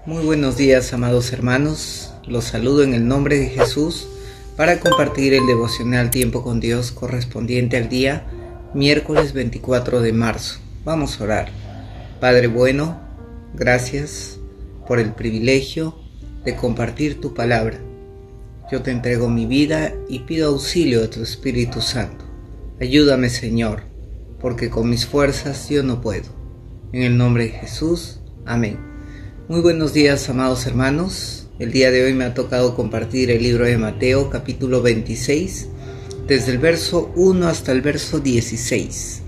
Muy buenos días, amados hermanos. Los saludo en el nombre de Jesús para compartir el devocional Tiempo con Dios correspondiente al día miércoles 24 de marzo. Vamos a orar. Padre bueno, gracias por el privilegio de compartir tu palabra. Yo te entrego mi vida y pido auxilio de tu Espíritu Santo. Ayúdame, Señor, porque con mis fuerzas yo no puedo. En el nombre de Jesús, amén. Muy buenos días, amados hermanos. El día de hoy me ha tocado compartir el libro de Mateo, capítulo 26, desde el verso 1 hasta el verso 16,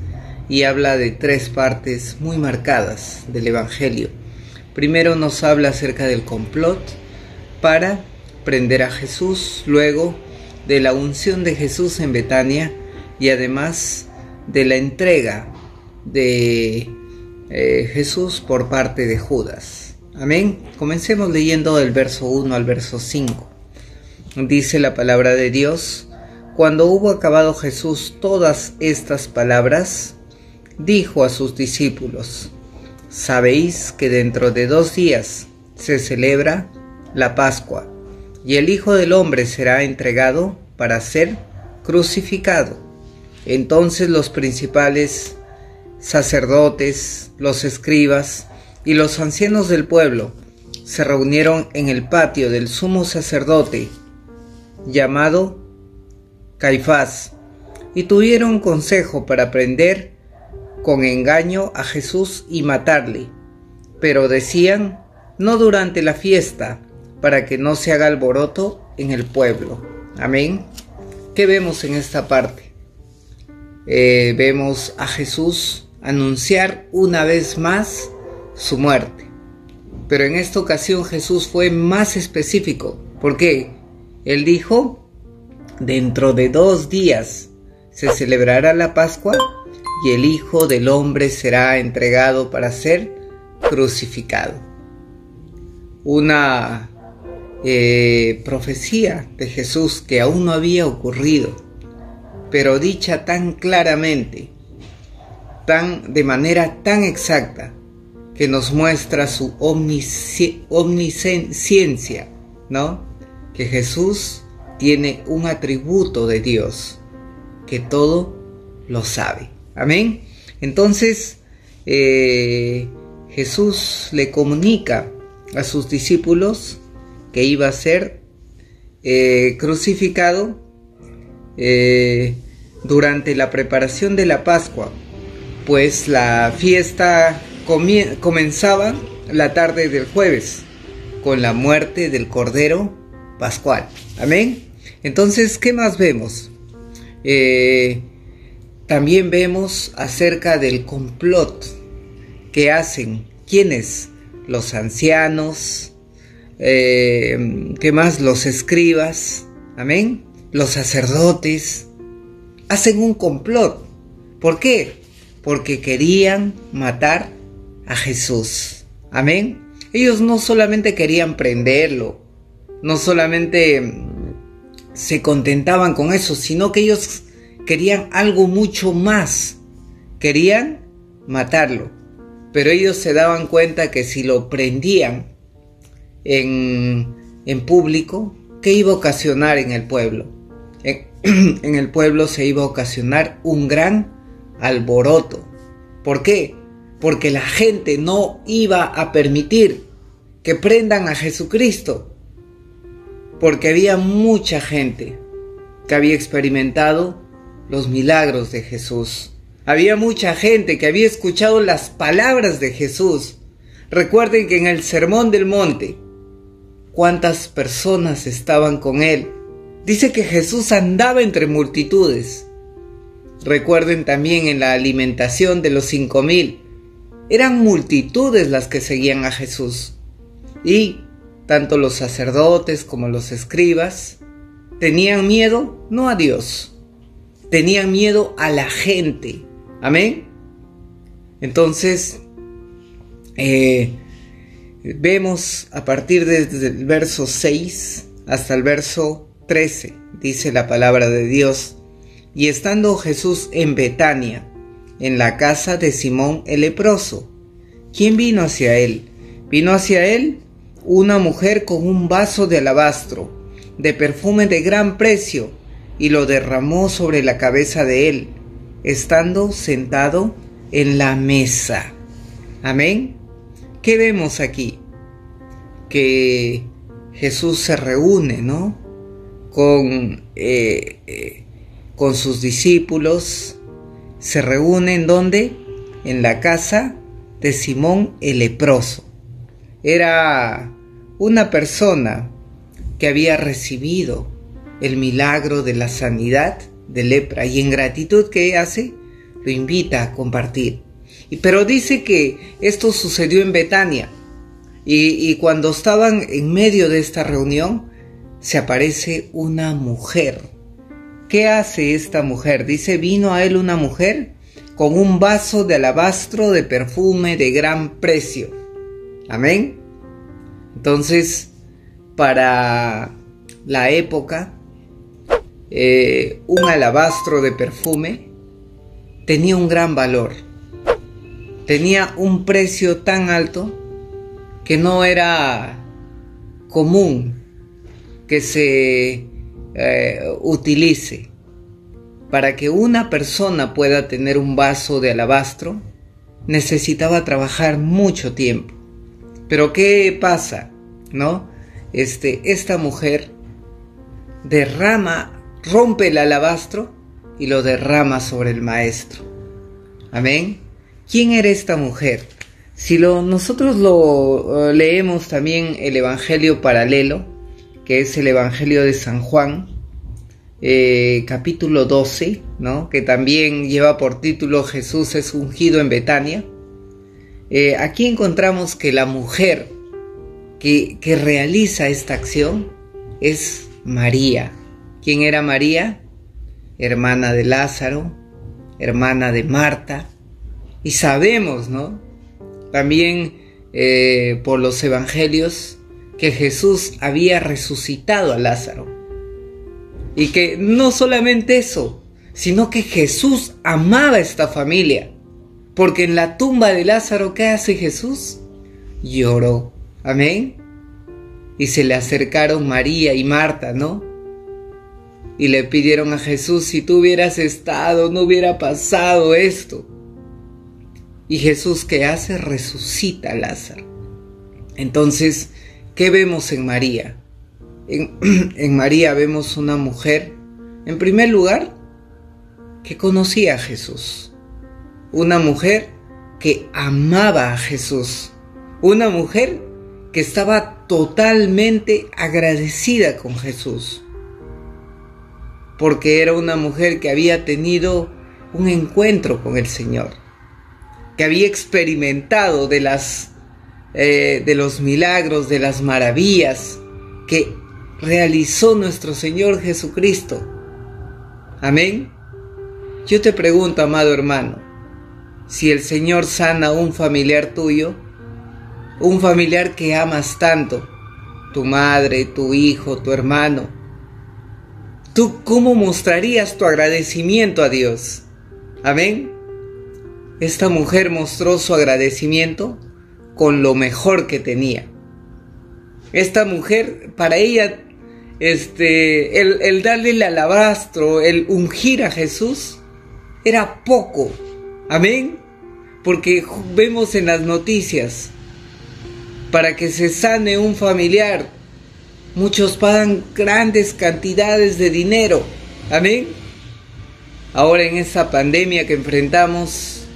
y habla de tres partes muy marcadas del Evangelio. Primero nos habla acerca del complot para prender a Jesús, luego de la unción de Jesús en Betania y además de la entrega de Jesús por parte de Judas. Amén. Comencemos leyendo del verso 1 al verso 5. Dice la palabra de Dios: Cuando hubo acabado Jesús todas estas palabras, dijo a sus discípulos: Sabéis que dentro de 2 días se celebra la Pascua, y el Hijo del Hombre será entregado para ser crucificado. Entonces los principales sacerdotes, los escribas y los ancianos del pueblo se reunieron en el patio del sumo sacerdote, llamado Caifás, y tuvieron consejo para prender con engaño a Jesús y matarle. Pero decían: no durante la fiesta, para que no se haga alboroto en el pueblo. Amén. ¿Qué vemos en esta parte? Vemos a Jesús anunciar una vez más su muerte, pero en esta ocasión Jesús fue más específico. ¿Por qué? Él dijo: dentro de 2 días se celebrará la Pascua y el Hijo del Hombre será entregado para ser crucificado. Una profecía de Jesús que aún no había ocurrido, pero dicha tan claramente, de manera tan exacta, que nos muestra su omnisciencia, ¿no? Que Jesús tiene un atributo de Dios, que todo lo sabe. Amén. Entonces Jesús le comunica a sus discípulos que iba a ser crucificado durante la preparación de la Pascua, pues la fiesta comenzaba la tarde del jueves con la muerte del Cordero Pascual. Amén. Entonces, ¿qué más vemos? También vemos acerca del complot que hacen. ¿Quiénes? Los ancianos. ¿Qué más? Los escribas. Amén. Los sacerdotes hacen un complot. ¿Por qué? Porque querían matar a Jesús. Amén. Ellos no solamente querían prenderlo, no solamente se contentaban con eso, sino que ellos querían algo mucho más. Querían matarlo. Pero ellos se daban cuenta que si lo prendían en público, ¿qué iba a ocasionar en el pueblo? En el pueblo se iba a ocasionar un gran alboroto. ¿Por qué? Porque la gente no iba a permitir que prendan a Jesucristo, porque había mucha gente que había experimentado los milagros de Jesús. Había mucha gente que había escuchado las palabras de Jesús. Recuerden que en el Sermón del Monte, ¿cuántas personas estaban con él? Dice que Jesús andaba entre multitudes. Recuerden también en la alimentación de los 5,000. Eran multitudes las que seguían a Jesús. Y tanto los sacerdotes como los escribas tenían miedo no a Dios, tenían miedo a la gente. Amén. Entonces vemos a partir desde el verso 6 hasta el verso 13, dice la palabra de Dios: y estando Jesús en Betania, en la casa de Simón el leproso, ¿quién vino hacia él? Vino hacia él una mujer con un vaso de alabastro, de perfume de gran precio, y lo derramó sobre la cabeza de él, estando sentado en la mesa. Amén. ¿Qué vemos aquí? Que Jesús se reúne, ¿no?, con sus discípulos. Se reúnen, ¿dónde? En la casa de Simón el leproso. Era una persona que había recibido el milagro de la sanidad de lepra, y en gratitud, ¿qué hace? Lo invita a compartir. Pero dice que esto sucedió en Betania, y cuando estaban en medio de esta reunión, se aparece una mujer. ¿Qué hace esta mujer? Dice, vino a él una mujer con un vaso de alabastro de perfume de gran precio. Amén. Entonces, para la época, un alabastro de perfume tenía un gran valor. Tenía un precio tan alto que no era común que se utilice. Para que una persona pueda tener un vaso de alabastro, necesitaba trabajar mucho tiempo. Pero ¿qué pasa? ¿No? Esta mujer rompe el alabastro y lo derrama sobre el maestro. Amén. ¿Quién era esta mujer? Si nosotros leemos también el Evangelio paralelo, que es el Evangelio de San Juan, capítulo 12, ¿no?, que también lleva por título Jesús es ungido en Betania. Aquí encontramos que la mujer que realiza esta acción es María. ¿Quién era María? Hermana de Lázaro, hermana de Marta. Y sabemos, ¿no?, también por los evangelios, que Jesús había resucitado a Lázaro. Y que no solamente eso, sino que Jesús amaba a esta familia. Porque en la tumba de Lázaro, ¿qué hace Jesús? Lloró. Amén. Y se le acercaron María y Marta, ¿no? Y le pidieron a Jesús, si tú hubieras estado, no hubiera pasado esto. Y Jesús, ¿qué hace? Resucita a Lázaro. Entonces, ¿qué vemos en María? En María vemos una mujer, en primer lugar, que conocía a Jesús. Una mujer que amaba a Jesús. Una mujer que estaba totalmente agradecida con Jesús. Porque era una mujer que había tenido un encuentro con el Señor. Que había experimentado de los milagros, de las maravillas que realizó nuestro Señor Jesucristo. Amén. Yo te pregunto, amado hermano, si el Señor sana a un familiar tuyo, un familiar que amas tanto, tu madre, tu hijo, tu hermano, ¿tú cómo mostrarías tu agradecimiento a Dios? Amén. Esta mujer mostró su agradecimiento con lo mejor que tenía. Esta mujer, para ella, el darle el alabastro, el ungir a Jesús, era poco. Amén. Porque vemos en las noticias, para que se sane un familiar, muchos pagan grandes cantidades de dinero. Amén. Ahora en esta pandemia que enfrentamos,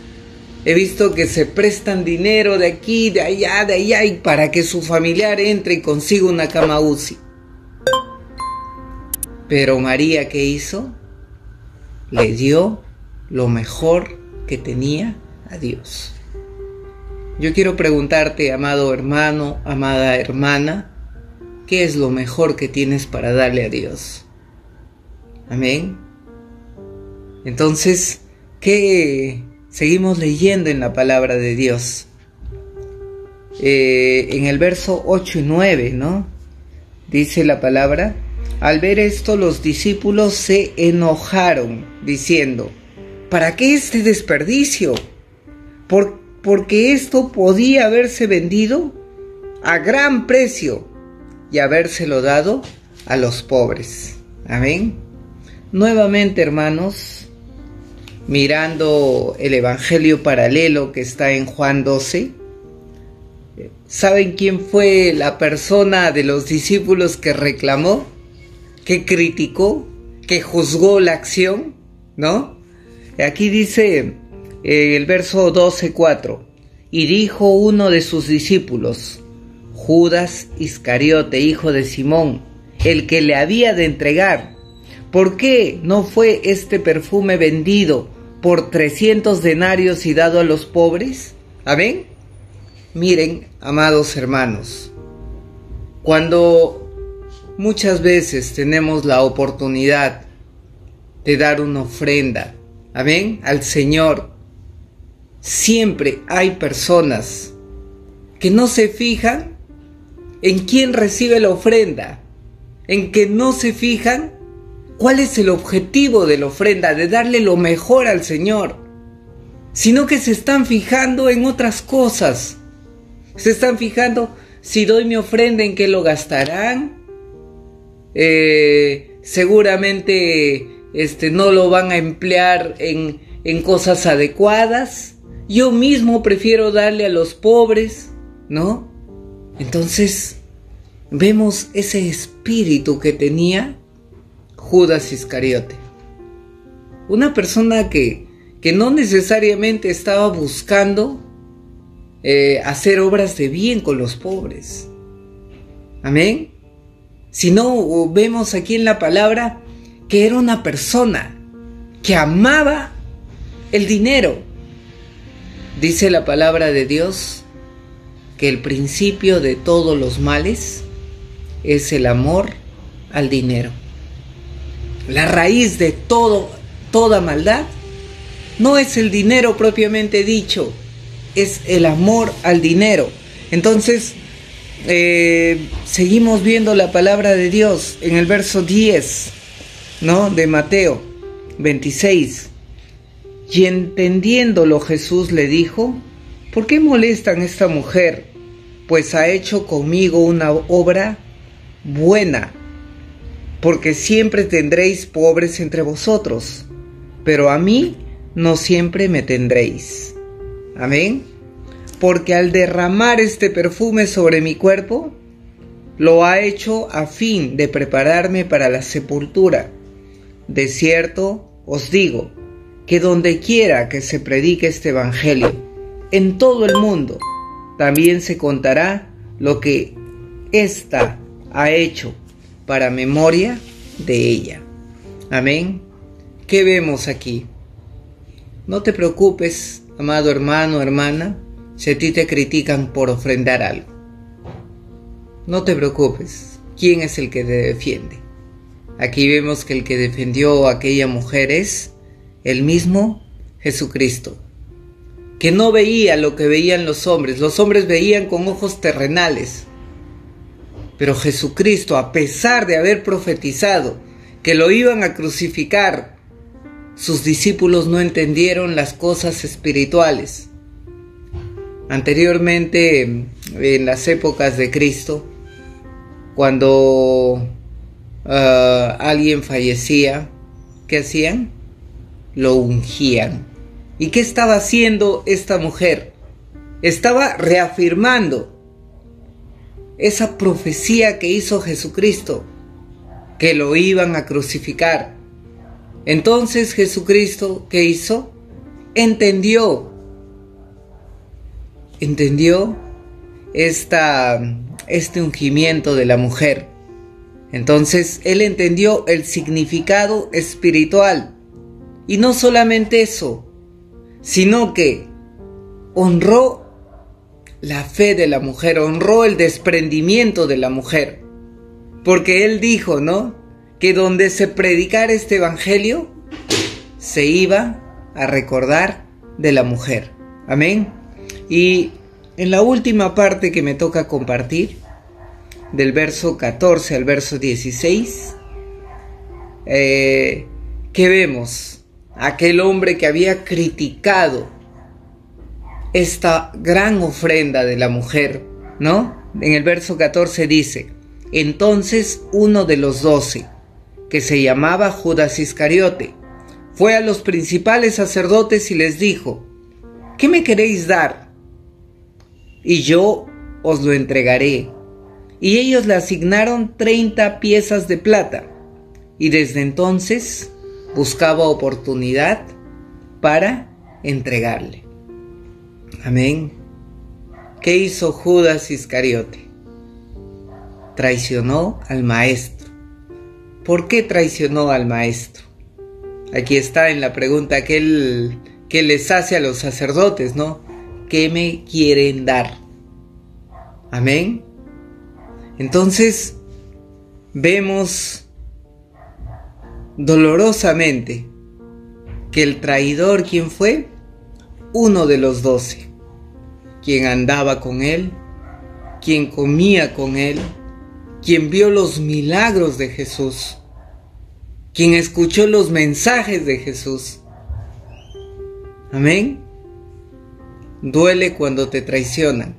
he visto que se prestan dinero de aquí, de allá, y para que su familiar entre y consiga una cama UCI. Pero María, ¿qué hizo? Le dio lo mejor que tenía a Dios. Yo quiero preguntarte, amado hermano, amada hermana, ¿qué es lo mejor que tienes para darle a Dios? Amén. Entonces, ¿qué seguimos leyendo en la palabra de Dios? En el verso 8 y 9, ¿no? Dice la palabra: al ver esto, los discípulos se enojaron, diciendo: ¿para qué este desperdicio? Porque esto podía haberse vendido a gran precio y habérselo dado a los pobres. Amén. Nuevamente, hermanos, mirando el evangelio paralelo que está en Juan 12, ¿saben quién fue la persona de los discípulos que reclamó, que criticó, que juzgó la acción? ¿No? Aquí dice el verso 12:4, y dijo uno de sus discípulos, Judas Iscariote, hijo de Simón, el que le había de entregar, ¿por qué no fue este perfume vendido por 300 denarios y dado a los pobres? ¿Amén? Miren, amados hermanos, cuando muchas veces tenemos la oportunidad de dar una ofrenda, amén, al Señor, siempre hay personas que no se fijan en quién recibe la ofrenda, en que no se fijan cuál es el objetivo de la ofrenda, de darle lo mejor al Señor, sino que se están fijando en otras cosas. Se están fijando, si doy mi ofrenda, ¿en qué lo gastarán? Seguramente no lo van a emplear en cosas adecuadas. Yo mismo prefiero darle a los pobres, ¿no? Entonces, vemos ese espíritu que tenía Judas Iscariote. Una persona que no necesariamente estaba buscando hacer obras de bien con los pobres. Amén. Sino vemos aquí en la palabra que era una persona que amaba el dinero. Dice la palabra de Dios que el principio de todos los males es el amor al dinero. La raíz de toda maldad no es el dinero propiamente dicho, es el amor al dinero. Entonces, seguimos viendo la palabra de Dios en el verso 10, ¿no?, de Mateo 26. Y entendiéndolo Jesús le dijo, ¿por qué molestan a esta mujer? Pues ha hecho conmigo una obra buena, porque siempre tendréis pobres entre vosotros, pero a mí no siempre me tendréis. Amén. Porque al derramar este perfume sobre mi cuerpo, lo ha hecho a fin de prepararme para la sepultura. De cierto os digo, que donde quiera que se predique este evangelio, en todo el mundo, también se contará lo que ésta ha hecho para memoria de ella. Amén. ¿Qué vemos aquí? No te preocupes, amado hermano, hermana, si a ti te critican por ofrendar algo. No te preocupes. ¿Quién es el que te defiende? Aquí vemos que el que defendió a aquella mujer es el mismo Jesucristo, que no veía lo que veían los hombres. Los hombres veían con ojos terrenales, pero Jesucristo, a pesar de haber profetizado que lo iban a crucificar, sus discípulos no entendieron las cosas espirituales. Anteriormente, en las épocas de Cristo, cuando alguien fallecía, ¿qué hacían? Lo ungían. ¿Y qué estaba haciendo esta mujer? Estaba reafirmando esa profecía que hizo Jesucristo, que lo iban a crucificar. Entonces Jesucristo, ¿qué hizo? Entendió este ungimiento de la mujer. Entonces él entendió el significado espiritual. Y no solamente eso, sino que honró la fe de la mujer, honró el desprendimiento de la mujer. Porque él dijo, ¿no?, que donde se predicara este evangelio, se iba a recordar de la mujer. Amén. Y en la última parte que me toca compartir, del verso 14 al verso 16, ¿qué vemos? Aquel hombre que había criticado esta gran ofrenda de la mujer, ¿no? En el verso 14 dice: entonces uno de los 12, que se llamaba Judas Iscariote, fue a los principales sacerdotes y les dijo: ¿qué me queréis dar? Y yo os lo entregaré. Y ellos le asignaron 30 piezas de plata, y desde entonces buscaba oportunidad para entregarle. Amén. ¿Qué hizo Judas Iscariote? Traicionó al maestro. ¿Por qué traicionó al maestro? Aquí está en la pregunta que les hace a los sacerdotes, ¿no? ¿Qué me quieren dar? Amén. Entonces, vemos dolorosamente que el traidor, ¿quién fue? Uno de los 12, quien andaba con él, quien comía con él, quien vio los milagros de Jesús, quien escuchó los mensajes de Jesús. Amén. Duele cuando te traicionan,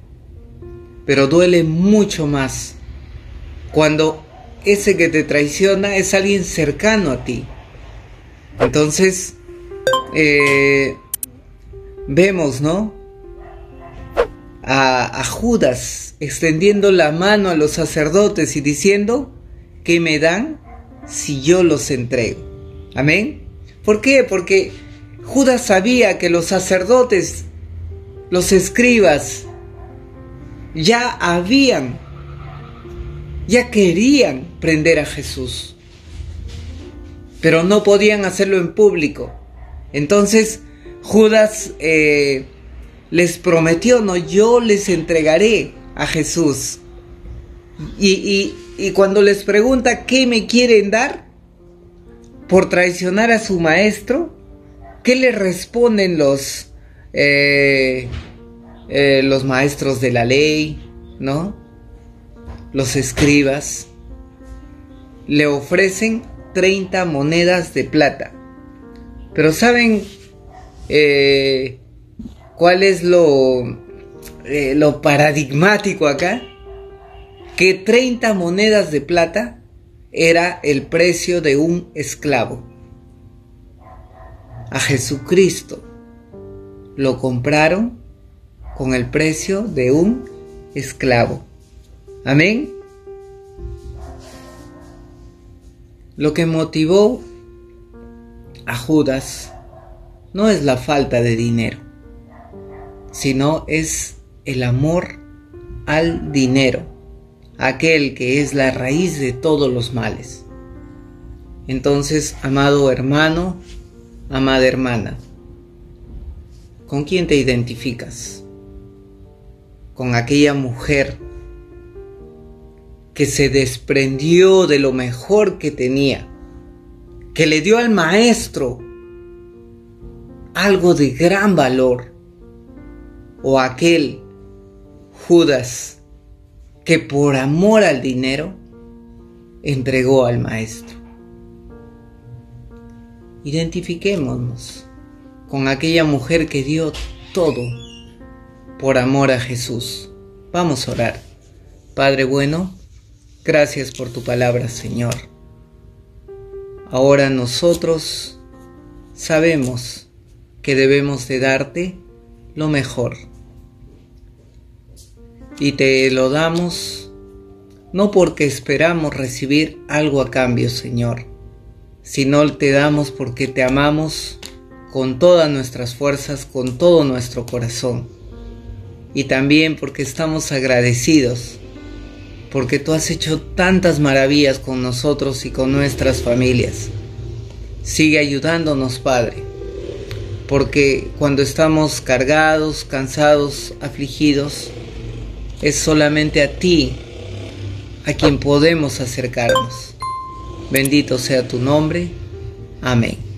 pero duele mucho más cuando ese que te traiciona es alguien cercano a ti. Entonces, vemos, ¿no? A Judas extendiendo la mano a los sacerdotes y diciendo: ¿qué me dan si yo los entrego? Amén. ¿Por qué? Porque Judas sabía que los sacerdotes, los escribas, ya querían prender a Jesús, pero no podían hacerlo en público. Entonces Judas les prometió: no, yo les entregaré a Jesús. Y cuando les pregunta ¿qué me quieren dar por traicionar a su maestro?, ¿qué le responden los maestros de la ley, ¿no? Los escribas. Le ofrecen 30 monedas de plata. Pero ¿saben cuál es lo paradigmático acá? Que 30 monedas de plata era el precio de un esclavo. A Jesucristo lo compraron con el precio de un esclavo. Amén. Lo que motivó a Judas no es la falta de dinero, sino es el amor al dinero, aquel que es la raíz de todos los males. Entonces, amado hermano, amada hermana, ¿con quién te identificas? ¿Con aquella mujer que se desprendió de lo mejor que tenía, que le dio al maestro algo de gran valor? ¿O aquel Judas que por amor al dinero entregó al maestro? Identifiquémonos con aquella mujer que dio todo por amor a Jesús. Vamos a orar. Padre bueno, gracias por tu palabra, Señor. Ahora nosotros sabemos que debemos de darte lo mejor. Y te lo damos no porque esperamos recibir algo a cambio, Señor, sino te damos porque te amamos con todas nuestras fuerzas, con todo nuestro corazón. Y también porque estamos agradecidos, porque tú has hecho tantas maravillas con nosotros y con nuestras familias. Sigue ayudándonos, Padre, porque cuando estamos cargados, cansados, afligidos, es solamente a ti a quien podemos acercarnos. Bendito sea tu nombre. Amén.